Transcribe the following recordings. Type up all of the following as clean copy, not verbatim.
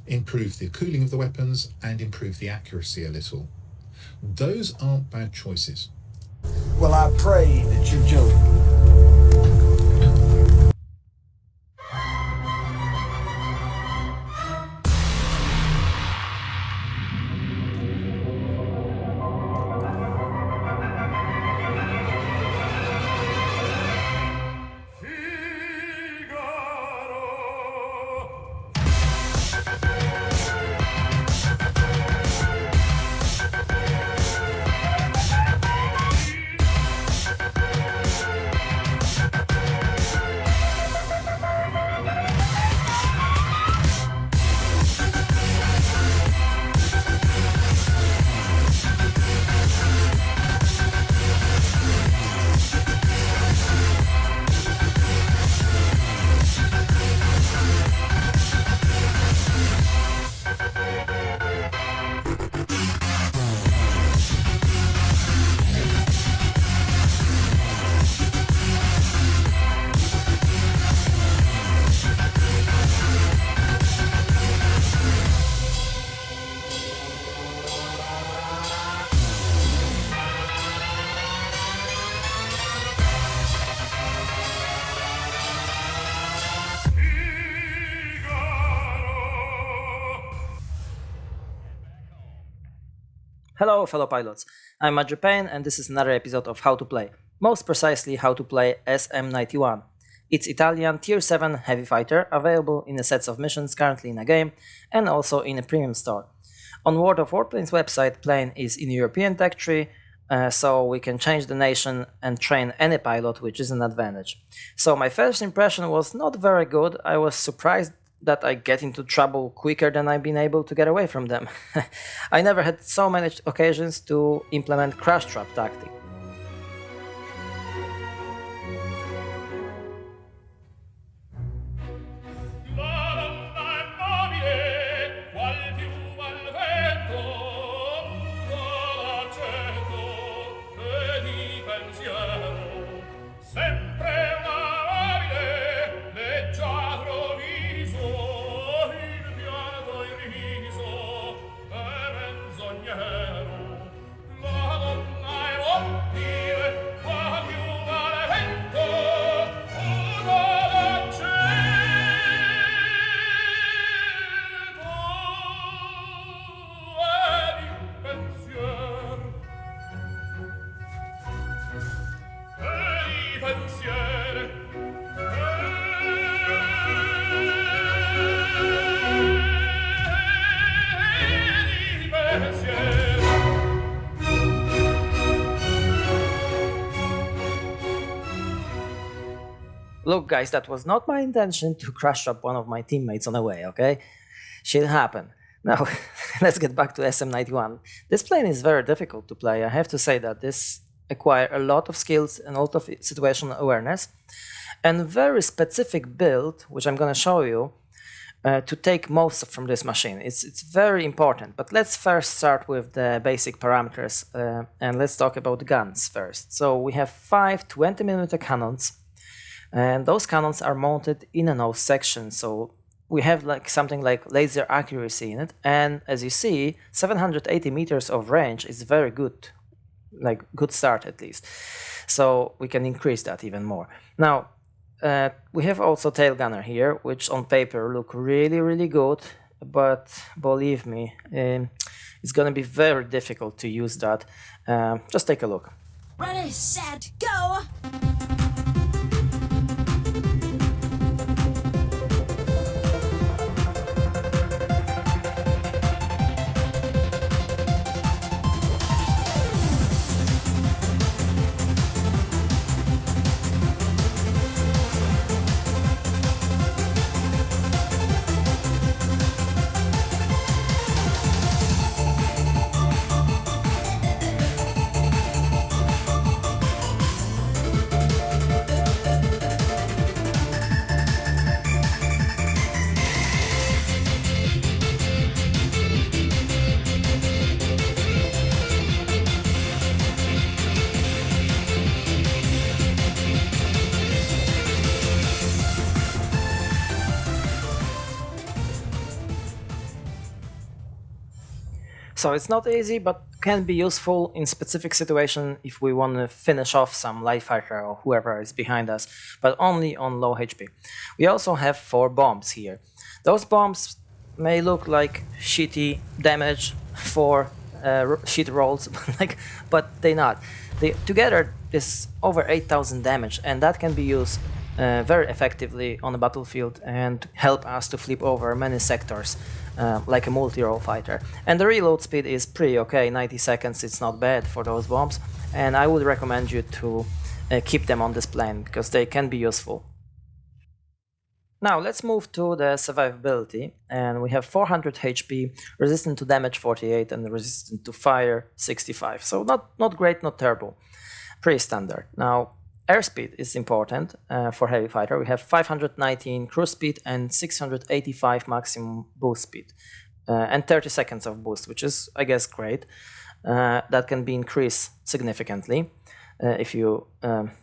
improve the cooling of the weapons, and improve the accuracy a little. Those aren't bad choices. Well, I pray that you're joking. Hello fellow pilots, I'm Payne and this is another episode of How to Play, most precisely how to play SM.91. It's Italian Tier 7 heavy fighter, available in a set of missions currently in a game and also in a premium store. On World of Warplanes website, plane is in European tech tree, so we can change the nation and train any pilot, which is an advantage. So my first impression was not very good. I was surprised that I get into trouble quicker than I've been able to get away from them. I never had so many occasions to implement crash trap tactic. Look guys, that was not my intention to crash trap one of my teammates on the way, okay? Shit happened. Now, let's get back to SM.91. This plane is very difficult to play. I have to say that this requires a lot of skills and a lot of situational awareness and very specific build, which I'm going to show you, to take most from this machine. It's very important, but let's first start with the basic parameters and let's talk about guns first. So we have 5 20mm cannons, and those cannons are mounted in a nose section, so we have like something like laser accuracy in it, and as you see, 780 meters of range is very good, like good start at least. So we can increase that even more. Now, we have also tail gunner here, which on paper look really good, but believe me, it's gonna be very difficult to use that. Just take a look. Ready, set, go! So it's not easy, but can be useful in specific situation if we want to finish off some light fighter or whoever is behind us, but only on low HP. We also have 4 bombs here. Those bombs may look like shitty damage for shit rolls, but they're not. Together, this is over 8,000 damage, and that can be used very effectively on the battlefield and help us to flip over many sectors like a multi-role fighter. And the reload speed is pretty okay, 90 seconds, it's not bad for those bombs, and I would recommend you to keep them on this plane because they can be useful. Now let's move to the survivability, and we have 400 HP, resistant to damage 48 and resistant to fire 65, so not great, not terrible, pretty standard. Now airspeed is important for heavy fighter. We have 519 cruise speed and 685 maximum boost speed, and 30 seconds of boost, which is, I guess, great. That can be increased significantly if you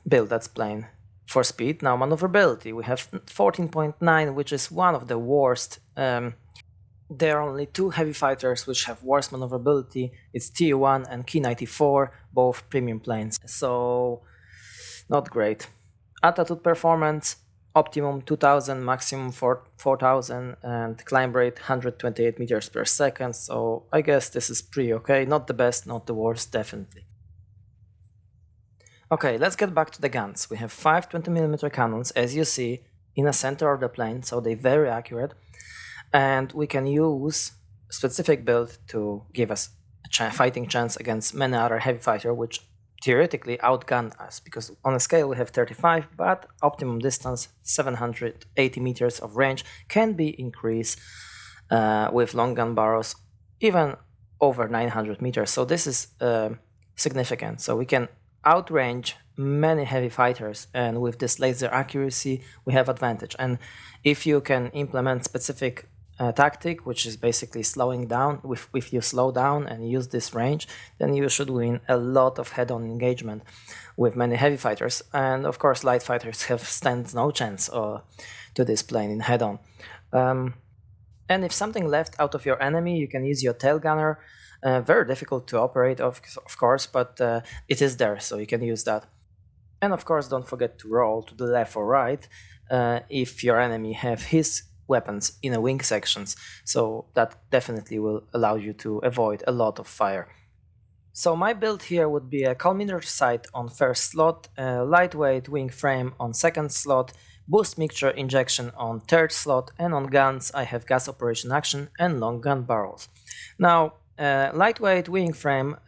build that plane for speed. Now maneuverability, we have 14.9, which is one of the worst. There are only 2 heavy fighters which have worse maneuverability. It's TU1 and Ki-94, both premium planes. So not great. Attitude performance, optimum 2000, maximum 4000, and climb rate 128 meters per second. So I guess this is pretty okay. Not the best, not the worst, definitely. Okay, let's get back to the guns. We have 5 20mm cannons, as you see, in the center of the plane, so they're very accurate. And we can use specific build to give us a fighting chance against many other heavy fighter, which theoretically outgun us, because on a scale we have 35, but optimum distance 780 meters of range can be increased with long gun barrels even over 900 meters. So this is significant. So we can outrange many heavy fighters, and with this laser accuracy we have advantage. And if you can implement specific tactic, which is basically slowing down, if you slow down and use this range, then you should win a lot of head-on engagement with many heavy fighters. And of course light fighters stands no chance to this plane in head-on. And if something left out of your enemy, you can use your tail gunner. Very difficult to operate, of course, but it is there, so you can use that. And of course don't forget to roll to the left or right if your enemy have his weapons in a wing sections, so that definitely will allow you to avoid a lot of fire. So my build here would be a collimator sight on first slot, a lightweight wing frame on second slot, boost mixture injection on third slot, and on guns I have gas operation action and long gun barrels. Now lightweight wing frame,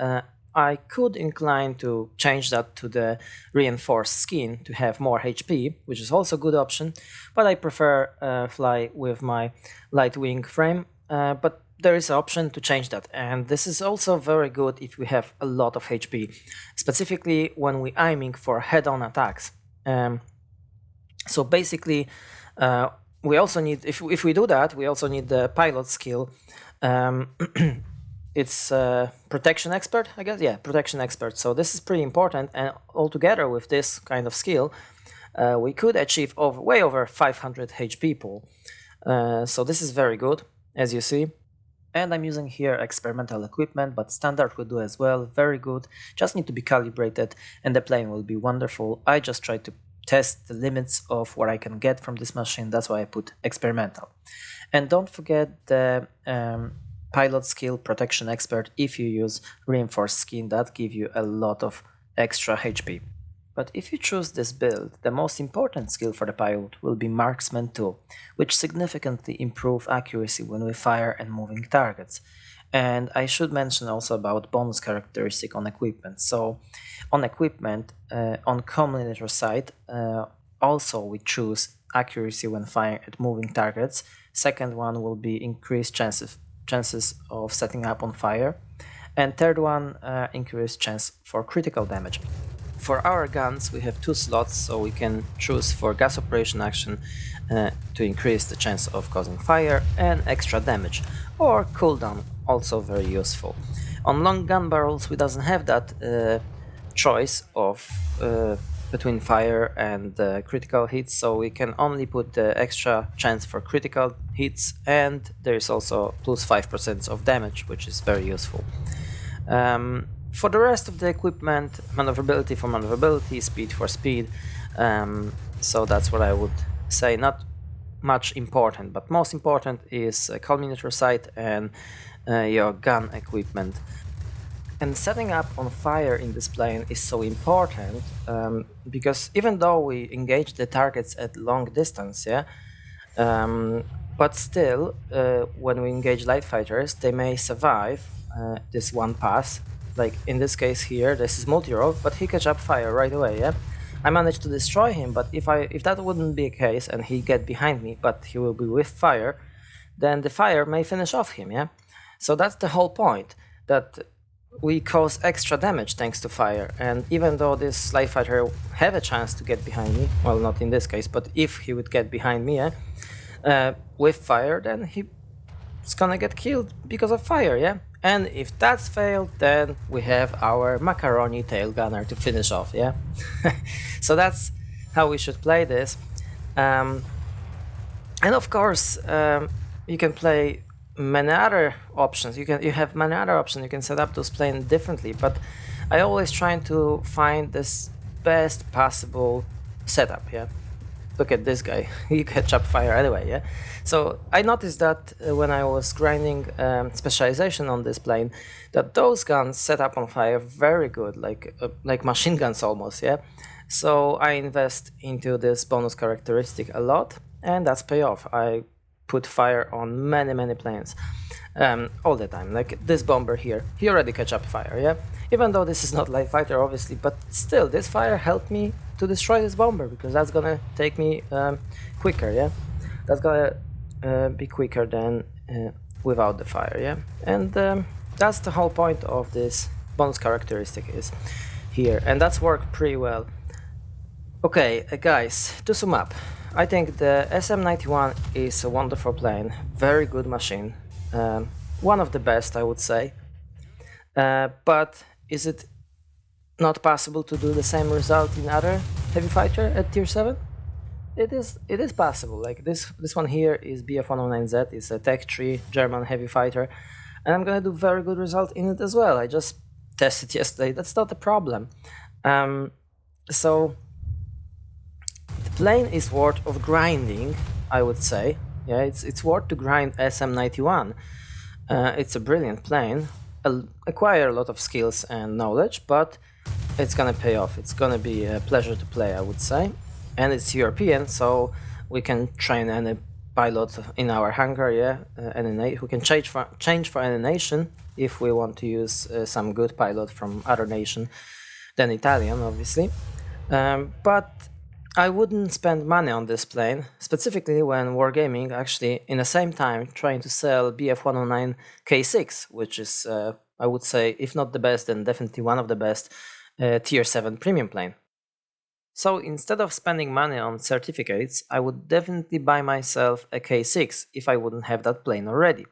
I could incline to change that to the reinforced skin to have more HP, which is also a good option, but I prefer fly with my light wing frame, but there is an option to change that, and this is also very good if we have a lot of HP, specifically when we aiming for head-on attacks. So basically we also need, if we do that, we also need the pilot skill. It's protection expert, I guess. Yeah, protection expert. So this is pretty important, and altogether with this kind of skill, we could achieve way over 500 HP pool. So this is very good, as you see. And I'm using here experimental equipment, but standard will do as well. Very good. Just need to be calibrated, and the plane will be wonderful. I just try to test the limits of what I can get from this machine. That's why I put experimental. And don't forget the pilot skill protection expert. If you use reinforced skin, that give you a lot of extra HP. But if you choose this build, the most important skill for the pilot will be Marksman 2, which significantly improve accuracy when we fire and moving targets. And I should mention also about bonus characteristic on equipment. So on equipment, on collimator side, also we choose accuracy when firing at moving targets. Second one will be increased chances of setting up on fire, and third one, increased chance for critical damage. For our guns we have 2 slots, so we can choose for gas operation action to increase the chance of causing fire and extra damage, or cooldown, also very useful. On long gun barrels we doesn't have that choice of between fire and critical hits, so we can only put the extra chance for critical hits, and there is also plus 5% of damage, which is very useful. For the rest of the equipment, maneuverability for maneuverability, speed for speed, so that's what I would say. Not much important, but most important is culminator sight and your gun equipment. And setting up on fire in this plane is so important because even though we engage the targets at long distance, yeah, but still, when we engage light fighters, they may survive this one pass. Like in this case here, this is multi-roll, but he catch up fire right away, yeah? I managed to destroy him, but if that wouldn't be a case and he get behind me, but he will be with fire, then the fire may finish off him, yeah? So that's the whole point, that we cause extra damage thanks to fire, and even though this light fighter have a chance to get behind me, well, not in this case, but if he would get behind me, yeah, with fire, then he's gonna get killed because of fire, yeah? And if that's failed, then we have our macaroni tail gunner to finish off, yeah? So that's how we should play this. And of course, you can play many other options. You have many other options. You can set up those planes differently, but I always try to find this best possible setup, yeah? Look at this guy, he catch up fire anyway, yeah? So I noticed that when I was grinding specialization on this plane, that those guns set up on fire very good, like machine guns almost, yeah? So I invest into this bonus characteristic a lot, and that's pay off. I put fire on many planes all the time. Like this bomber here, he already catch up fire, yeah? Even though this is not light fighter obviously, but still this fire helped me to destroy this bomber, because that's gonna take me quicker, yeah? That's gonna be quicker than without the fire, yeah? And that's the whole point of this bonus characteristic is here, and that's worked pretty well. Okay, guys, to sum up, I think the SM.91 is a wonderful plane, very good machine, one of the best I would say, but is it not possible to do the same result in other heavy fighter at tier 7? It is possible. Like this one here is BF-109Z, it's a Tech 3 German heavy fighter, and I'm gonna do very good result in it as well. I just tested yesterday, that's not a problem. So the plane is worth of grinding, I would say. Yeah, it's worth to grind SM.91. It's a brilliant plane, acquire a lot of skills and knowledge, but it's gonna pay off. It's gonna be a pleasure to play, I would say. And it's European, so we can train any pilot in our hangar, yeah, who can change for any nation if we want to use some good pilot from other nation than Italian, obviously. But I wouldn't spend money on this plane, specifically when Wargaming actually in the same time trying to sell BF-109 K6, which is, I would say, if not the best, then definitely one of the best tier 7 premium plane. So instead of spending money on certificates, I would definitely buy myself a K6 if I wouldn't have that plane already.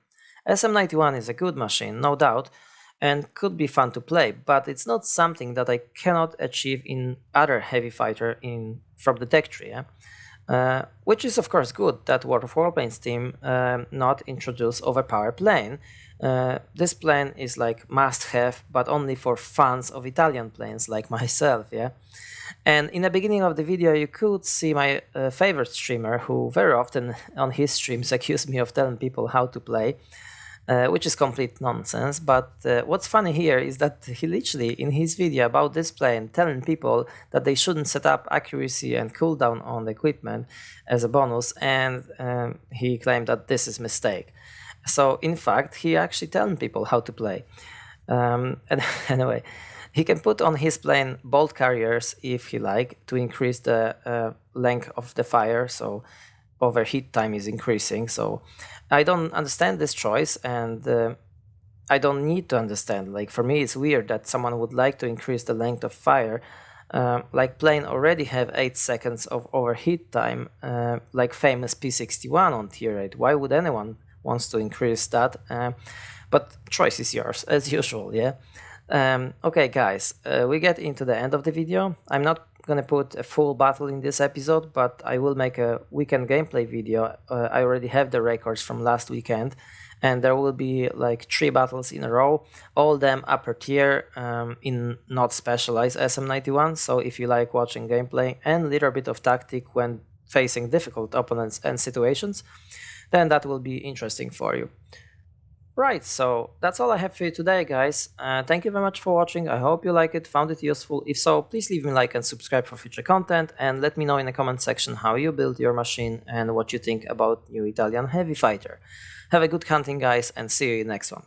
SM.91 is a good machine, no doubt, and could be fun to play, but it's not something that I cannot achieve in other heavy fighter from the Tech 3, yeah? Which is of course good that World of Warplanes team not introduce overpowered plane. This plane is like must-have, but only for fans of Italian planes like myself, yeah? And in the beginning of the video you could see my favorite streamer, who very often on his streams accused me of telling people how to play, which is complete nonsense. But what's funny here is that he literally in his video about this plane telling people that they shouldn't set up accuracy and cooldown on the equipment as a bonus, and he claimed that this is mistake. So in fact he actually telling people how to play. And anyway, he can put on his plane bolt carriers if he like to increase the length of the fire, so overheat time is increasing. So I don't understand this choice, and I don't need to understand. Like for me it's weird that someone would like to increase the length of fire. Like plane already have 8 seconds of overheat time, like famous P61 on tier 8. Why would anyone wants to increase that? But choice is yours as usual, yeah? Okay, guys, we get into the end of the video. I'm not gonna put a full battle in this episode, but I will make a weekend gameplay video. I already have the records from last weekend, and there will be like 3 battles in a row, all them upper tier, in not specialized SM91. So if you like watching gameplay and a little bit of tactic when facing difficult opponents and situations, then that will be interesting for you. Right, so that's all I have for you today, guys. Thank you very much for watching. I hope you like it, found it useful. If so, please leave me a like and subscribe for future content, and let me know in the comment section how you build your machine and what you think about new Italian heavy fighter. Have a good hunting, guys, and see you in the next one.